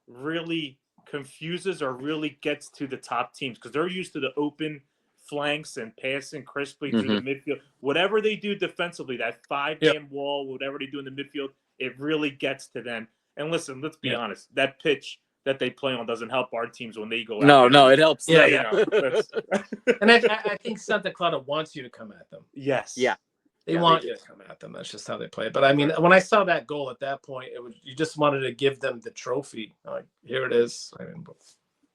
really confuses or really gets to the top teams because they're used to the open flanks and passing crisply through the midfield. Whatever they do defensively, that 5-man wall, whatever they do in the midfield, it really gets to them. And listen, let's be honest, that pitch that they play on doesn't help our teams when they go out. No, it helps. And I think Santa Clara wants you to come at them. Yes. Yeah. They want you to come at them. That's just how they play. But I mean, when I saw that goal at that point, you just wanted to give them the trophy. Like, here it is. I mean,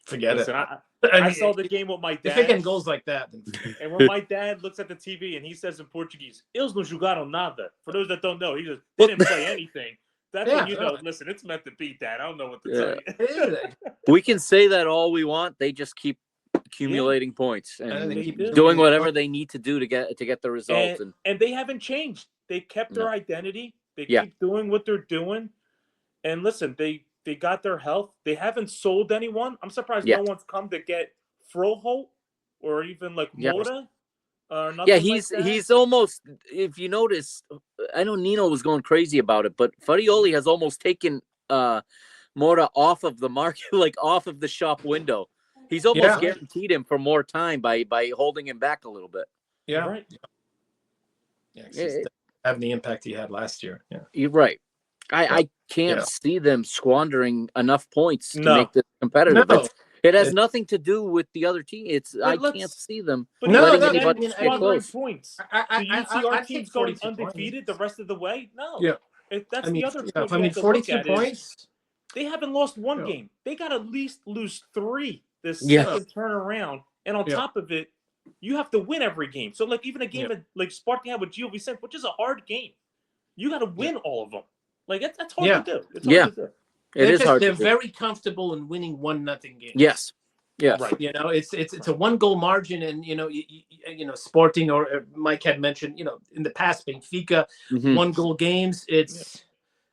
forget it. I saw the game with my dad. If they get goals like that, then... and when my dad looks at the TV and he says in Portuguese, "Eles não jogaram nada." For those that don't know, he just didn't play anything. That's when you know, listen, it's meant to beat that. I don't know what to tell you. We can say that all we want. They just keep accumulating points and doing whatever they need to do to get the result. And they haven't changed. They kept their identity. They keep doing what they're doing. And listen, they got their health. They haven't sold anyone. I'm surprised no one's come to get Froholt or even like Moura. He's almost, if you notice, I know Nino was going crazy about it, but Farioli has almost taken Moura off of the market, like off of the shop window. He's almost guaranteed him for more time by holding him back a little bit. Yeah, right. Having the impact he had last year. Yeah, you're right. I can't see them squandering enough points to make this competitive. No. It has nothing to do with the other team. I can't see them letting anybody stay close. Points. Do you see our teams going undefeated the rest of the way? No. Yeah. That's the other point. I mean, 42 points. They haven't lost one game. They got to at least lose 3 this second turnaround. And on top of it, you have to win every game. So, like, even a game like Sporting had with Gil Vicente, which is a hard game, you got to win all of them. Like, that's hard to do. It's hard to do. They're very comfortable in winning 1-0 games. Yes. Yeah. Right. It's a 1-goal margin, and Sporting or Mike had mentioned, in the past Benfica 1-goal games. It's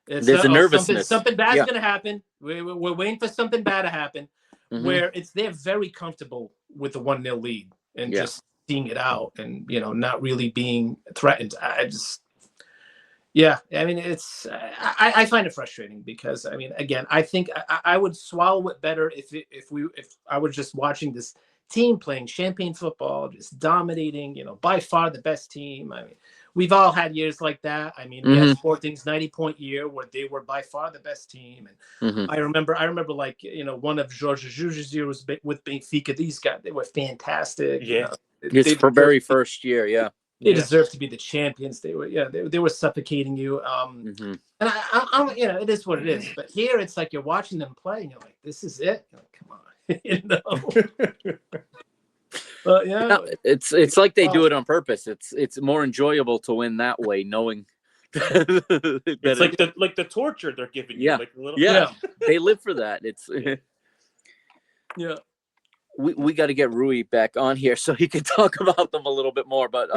there's a nervousness. Something bad's going to happen. We're waiting for something bad to happen. Where they're very comfortable with the 1-0 lead and just seeing it out, and not really being threatened. I mean, it's I find it frustrating because, I mean, again, I think I would swallow it better if I was just watching this team playing champagne football, just dominating, by far the best team. I mean, we've all had years like that. I mean, we had Sporting's 90-point year where they were by far the best team. And I remember like, one of Jorge Jesus's years was with Benfica. These guys, they were fantastic. Yeah. His very first year. Yeah. They deserve to be the champions. They were suffocating you. And I it is what it is. But here it's like you're watching them play, and you're like, this is it. You're like, come on, But it's like they do it on purpose. It's more enjoyable to win that way, knowing. It's like the torture they're giving you. Like a little they live for that. It's we got to get Rui back on here so he can talk about them a little bit more. But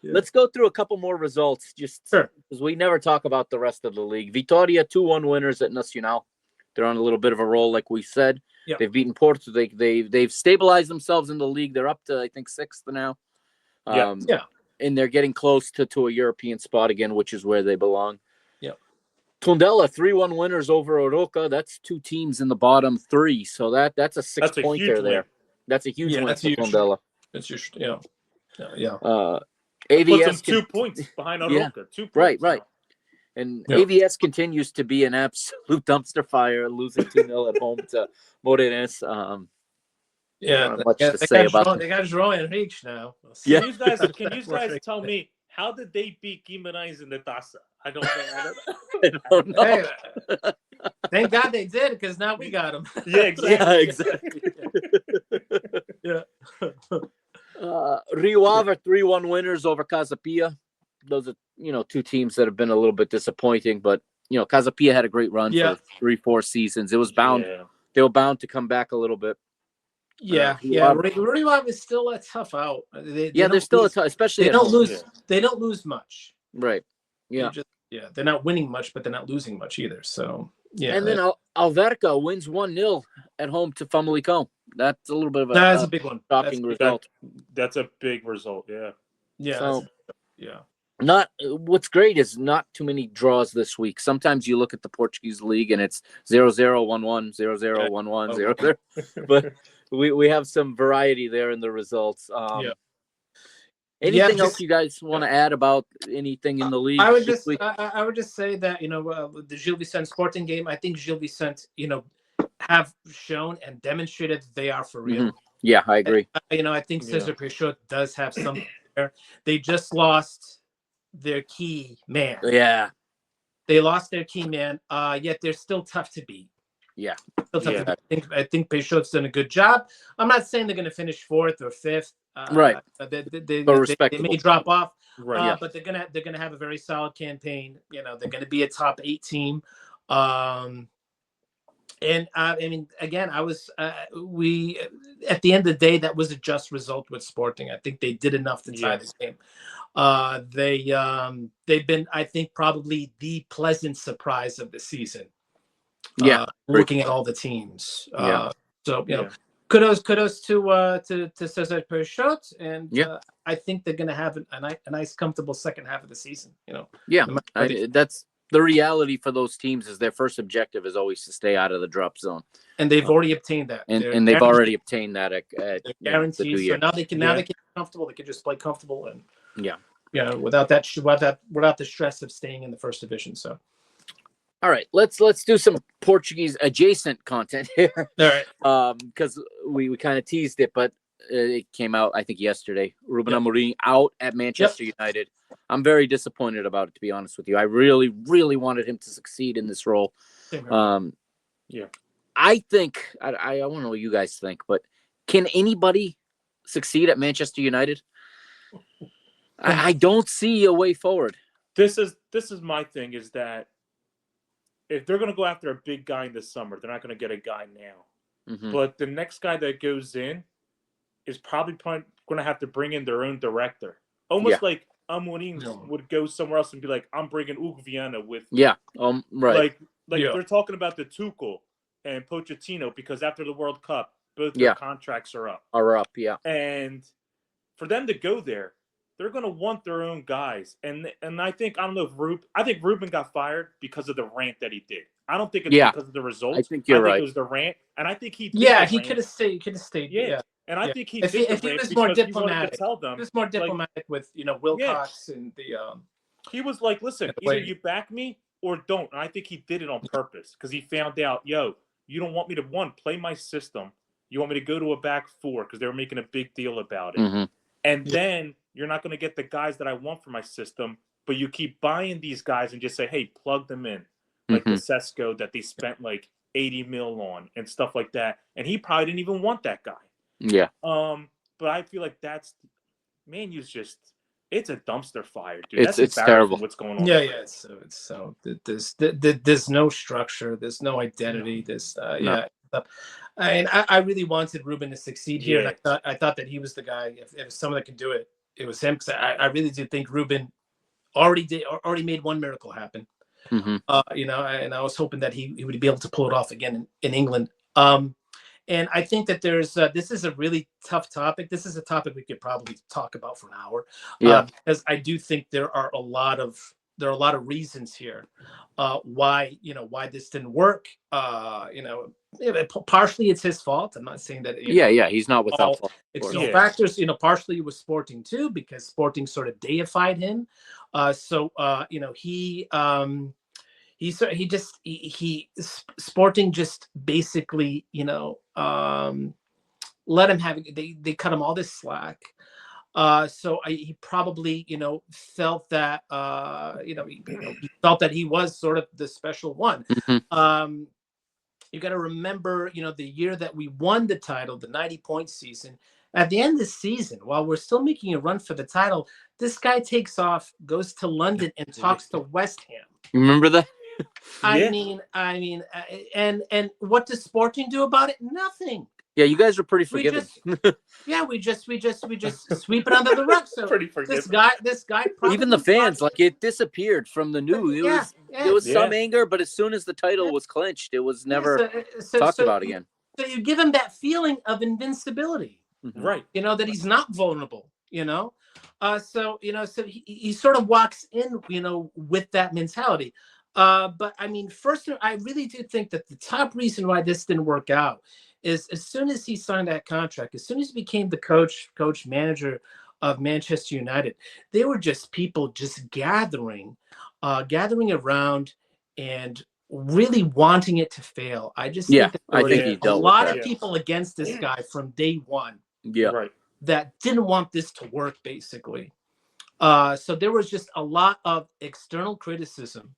let's go through a couple more results, just because we never talk about the rest of the league. Vitória 2-1 winners at Nacional. They're on a little bit of a roll, like we said. They've beaten Porto. They've stabilized themselves in the league. They're up to, I think, 6th now. And they're getting close to a European spot again, which is where they belong. Tondela 3-1 winners over Oroca. That's 2 teams in the bottom 3. So that's a 6-pointer there. That's a huge win for Tondela. That's huge. AVS puts them 2 points behind Oroca. 2 points. Right. And AVS continues to be an absolute dumpster fire, losing 2-0 at home to Moreirense. Not much to say about them. They got João Henrique now. Can you guys tell me, how did they beat Guimarães in the Taça? I don't know. Hey, thank God they did, because now we got them. Exactly. Rio Ave 3-1 winners over Casa Pia. Those are 2 teams that have been a little bit disappointing, but Casa Pia had a great run for 3-4 seasons. It was bound. They were bound to come back a little bit. Rio Ave is still a tough out. They're still a tough, especially they don't lose. They don't lose much. Right. They're not winning much, but they're not losing much either. So And then Alverca wins 1-0 at home to Famalicão. That's a little bit of a big one. Shocking result. That's a big result. Not what's great is not too many draws this week. Sometimes you look at the Portuguese league and it's 0-0, 1-1, 0-0, 1-1, 0-0. But we have some variety there in the results. Anything else you guys want to add about anything in the league? I would just say that the Gil Vicente Sporting game. I think Gil Vicente have shown and demonstrated that they are for real. Yeah, I agree. I think Cesar Peixoto does have something there. They just lost their key man. They lost their key man. Yet they're still tough to beat. I think Peixoto's done a good job. I'm not saying they're going to finish 4th or 5th. They may drop off, but they're gonna have a very solid campaign. They're going to be a top 8 team. And again, we at the end of the day, that was a just result with Sporting. I think they did enough to tie the game. They've been, I think, probably the pleasant surprise of the season. Looking at all the teams. Kudos to Cesar Peixoto, and I think they're going to have a nice, comfortable second half of the season. That's the reality for those teams. Is their first objective is always to stay out of the drop zone, and they've already obtained that. And they've already obtained that at guarantees. So now they can get comfortable. They can just play comfortable and without the stress of staying in the first division. So. All right, let's do some Portuguese adjacent content here. All right, because we kind of teased it, but it came out I think yesterday. Ruben Amorim out at Manchester United. I'm very disappointed about it, to be honest with you. I really, really wanted him to succeed in this role. I think I don't know what you guys think, but can anybody succeed at Manchester United? I don't see a way forward. This is my thing, is that if they're going to go after a big guy in the summer, they're not going to get a guy now. But the next guy that goes in is probably going to have to bring in their own director. Almost like Amorim would go somewhere else and be like, I'm bringing Hugo Viana with me. Right. They're talking about the Tuchel and Pochettino, because after the World Cup, both their contracts are up. And for them to go there, they're going to want their own guys. And I think Ruben got fired because of the rant that he did. I don't think it's because of the results. I think you're right. It was the rant. And I think he could have stayed. And I think if he was more diplomatic. He was more diplomatic with Wilcox and the. He was like, listen, either you back me or don't. And I think he did it on purpose, because he found out, you don't want me to play my system. You want me to go to a back 4, because they were making a big deal about it. And then you're not going to get the guys that I want for my system, but you keep buying these guys and just say, hey, plug them in. Like the Sesko that they spent like 80 mil on and stuff like that. And he probably didn't even want that guy. Yeah. But I feel like Man U's just, it's a dumpster fire, dude. It's terrible. What's going on? Yeah, yeah. So there's no structure. There's no identity. Yeah. I mean, I really wanted Ruben to succeed here, and I thought that he was the guy. If someone that could do it, it was him. Because I really do think Ruben already made one miracle happen. You know, and I was hoping that he would be able to pull it off again in England. And I think that this is a really tough topic. This is a topic we could probably talk about for an hour. Because I do think there are a lot of reasons here why this didn't work. Partially it's his fault. I'm not saying that. He's not without fault. It's factors. Partially it was Sporting too, because Sporting sort of deified him. Sporting just basically, let him have it. They cut him all this slack. He probably, felt that, he felt that he was sort of the special one. You got to remember, the year that we won the title, the 90-point season. At the end of the season, while we're still making a run for the title, this guy takes off, goes to London, and talks to West Ham. You remember that? I mean, and what does Sporting do about it? Nothing. Yeah, you guys are pretty forgiving. We just sweep it under the rug. So pretty forgiving. This guy. Even the fans, like, it disappeared from the news. There was some anger, but as soon as the title was clinched, it was never talked about again. So you give him that feeling of invincibility, right? That he's not vulnerable. So he sort of walks in, with that mentality. But I mean, first, I really do think that the top reason why this didn't work out is as soon as he signed that contract, as soon as he became the coach manager of Manchester United, they were just people just gathering around and really wanting it to fail. I just think that I think he dealt a lot with of people against this guy from day one. Yeah, right. That didn't want this to work, basically. So there was just a lot of external criticism,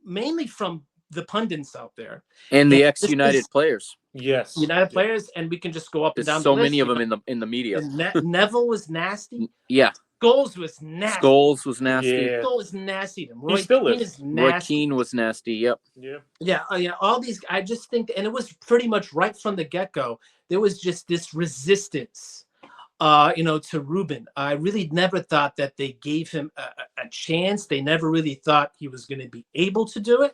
mainly from the pundits out there and the ex-United players. Yes, United players, and we can just go up and down. So many of them in the media. Neville was nasty. Yeah, Scholes was nasty. Scholes was nasty. Yeah. Scholes was nasty. He still is. Roy Keane was nasty. Yep. Yeah. All these. I just think, and it was pretty much right from the get-go. There was just this resistance, to Ruben. I really never thought that they gave him a chance. They never really thought he was going to be able to do it.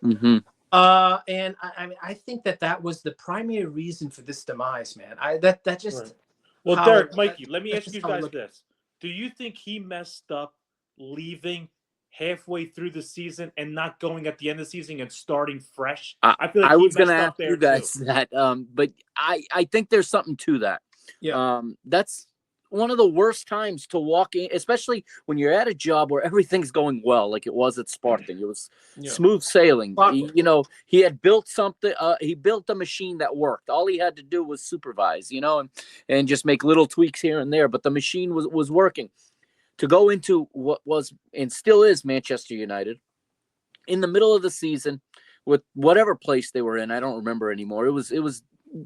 And I think that was the primary reason for this demise, man. That just. Right. Well, Derek, Mikey, let me ask you guys this: do you think he messed up leaving halfway through the season and not going at the end of the season and starting fresh? I feel like I was going to ask you guys that, but I think there's something to that. Yeah. That's one of the worst times to walk in, especially when you're at a job where everything's going well, like it was at Sporting. It was smooth sailing. He had built something. He built a machine that worked. All he had to do was supervise, and just make little tweaks here and there. But the machine was working. To go into what was and still is Manchester United in the middle of the season with whatever place they were in, I don't remember anymore. It was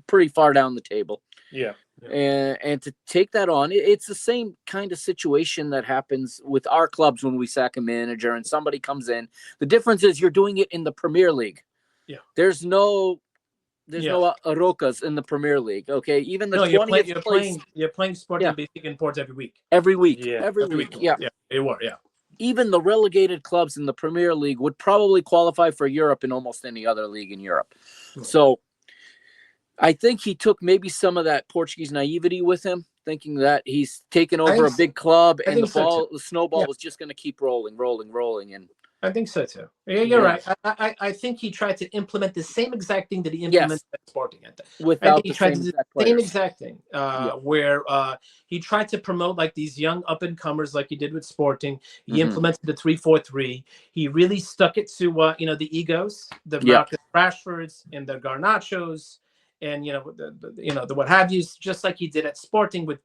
pretty far down the table. Yeah. And to take that on, it's the same kind of situation that happens with our clubs when we sack a manager and somebody comes in. The difference is you're doing it in the Premier League. Yeah. There's no Arocas in the Premier League. Okay. Even the 20th place. You're playing Sporting Benfica in Ports every week. Every week. Yeah. Every week. Yeah. Yeah. They were. Yeah. Even the relegated clubs in the Premier League would probably qualify for Europe in almost any other league in Europe. Right. So I think he took maybe some of that Portuguese naivety with him, thinking that he's taken over a big club and the snowball was just going to keep rolling. And I think so too. Yeah, you're right. I think he tried to implement the same exact thing that he implemented at Sporting. Without he tried to do the same exact thing, where he tried to promote like these young up and comers, like he did with Sporting. He implemented the 3-4-3. He really stuck it to the egos, the Marcus Rashfords and the Garnachos, and the what have yous, just like he did at Sporting with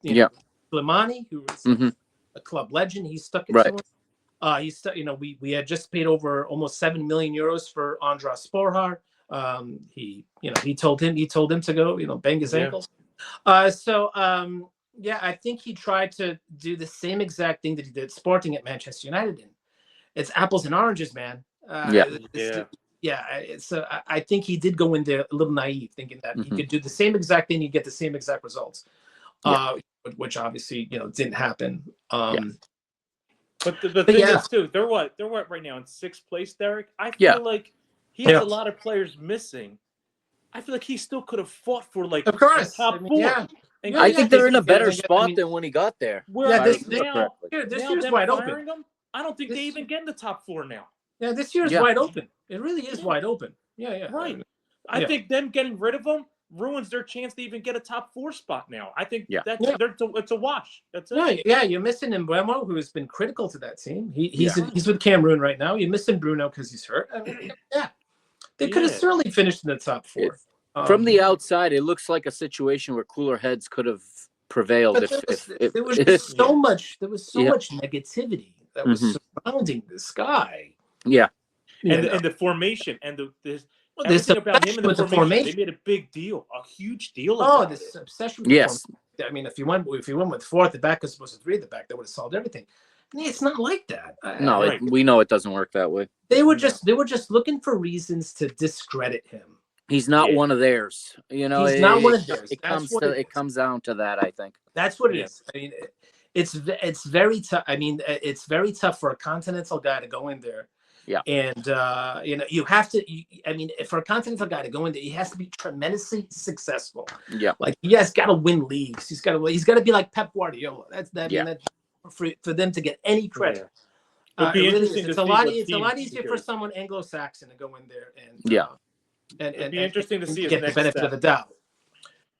Slimani, who was Mhm. a club legend. He's stuck it Right. to him. He's stuck. We had just paid over almost 7 million euros for Andras Sporhar. He told him to go, bang his ankles. Yeah, I think he tried to do the same exact thing that he did Sporting at Manchester United in. It's apples and oranges, man. So I think he did go in there a little naive, thinking that he could do the same exact thing, you get the same exact results, which obviously didn't happen. But the thing is too, they're what right now in 6th place, Derek. I feel like he has a lot of players missing. I feel like he still could have fought for like of course top 4. Yeah. I think they're in a better spot than when he got there. This year's wide open. Him, I don't think they even get in the top 4 now. Yeah, this year's wide open. It really is wide open. Yeah. Right. I think them getting rid of him ruins their chance to even get a top 4 spot now. I think it's a wash. That's it. Yeah, you're missing Mbeumo, who has been critical to that team. He's with Cameroon right now. You're missing Bruno because he's hurt. They could have certainly finished in the top 4. From the outside, it looks like a situation where cooler heads could have prevailed. There was so much negativity that was surrounding this guy. Yeah. And the formation and everything about him and the formation. They made a big deal, a huge deal about this obsession with formation. I mean, if you went with 4 at the back as opposed to 3 at the back, that would have solved everything. It's not like that. We know it doesn't work that way. They were just looking for reasons to discredit him. He's not one of theirs. He's not one of theirs. It comes down to that, I think. That's what it is. I mean, it's very tough. I mean, it's very tough for a continental guy to go in there. Yeah. And you have to. For a continental guy to go in there, he has to be tremendously successful. Yeah. Like he has got to win leagues. He's got to be like Pep Guardiola. That's for them to get any credit. It's a lot easier for someone Anglo-Saxon to go in there and it'd be interesting to see get the benefit of the doubt.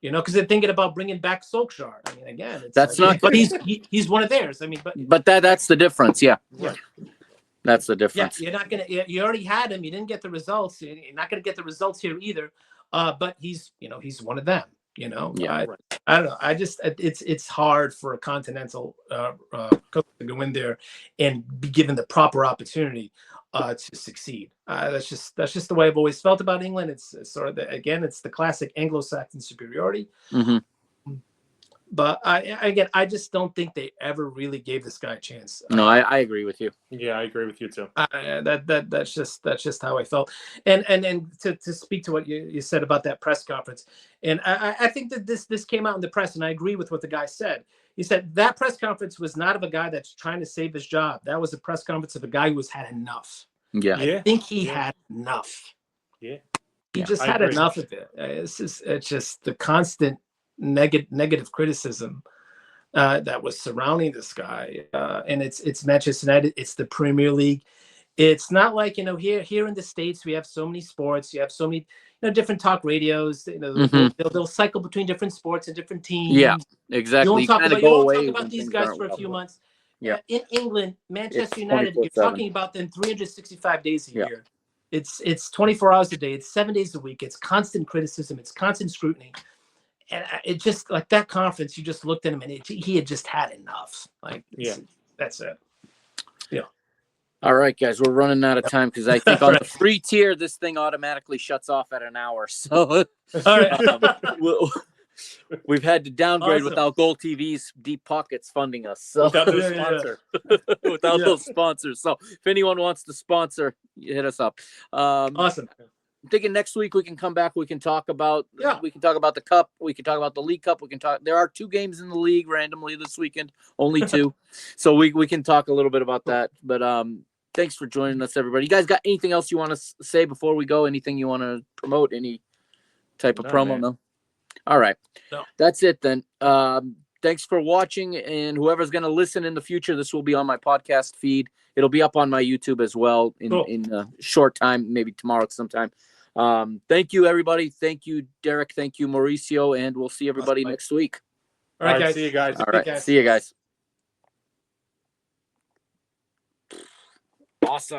Because they're thinking about bringing back Solskjaer. I mean, again, that's not. But he's one of theirs. I mean, but that's the difference. Yeah. Yeah. That's the difference. Yeah, you're not gonna. You already had him. You didn't get the results. You're not gonna get the results here either. But he's one of them. Yeah. I don't know. I just it's hard for a continental coach to go in there and be given the proper opportunity to succeed. That's just the way I've always felt about England. It's sort of it's the classic Anglo-Saxon superiority. Mm-hmm. But I just don't think they ever really gave this guy a chance. No, I agree with you. Yeah, I agree with you too. That's just how I felt. And to speak to what you said about that press conference, and I think that this came out in the press, and I agree with what the guy said. He said that press conference was not of a guy that's trying to save his job. That was a press conference of a guy who's had enough. Yeah, I think he had enough. Yeah, he just had enough of it. It's just the constant negative criticism that was surrounding this guy, and it's Manchester United. It's the Premier League. It's not like here in the States we have so many sports. You have so many different talk radios. They'll cycle between different sports and different teams. Yeah, exactly. You won't talk about these guys for a few months. Yeah. In England, Manchester United, you're talking about them 365 days a year. It's 24 hours a day. It's 7 days a week. It's constant criticism. It's constant scrutiny. And it just like that conference, you just looked at him and he had just had enough. That's it. Yeah. All right, guys, we're running out of time because I think on the free tier, this thing automatically shuts off at an hour. So all right. We've had to downgrade without GolTV's deep pockets funding us. So without no sponsor. Without those sponsors. So if anyone wants to sponsor, hit us up. Awesome. I'm thinking next week we can come back. We can talk about the cup. We can talk about the League Cup. There are 2 games in the league randomly this weekend, only 2. So we can talk a little bit about that. But thanks for joining us, everybody. You guys got anything else you want to say before we go? Anything you want to promote? Any type of promo? Man. No. All right. No. That's it then. Thanks for watching, and whoever's going to listen in the future, this will be on my podcast feed. It'll be up on my YouTube as well in a short time, maybe tomorrow sometime. Thank you, everybody. Thank you, Derek. Thank you, Mauricio, and we'll see everybody next week. All right, guys. See you guys. All right, see you guys. Awesome.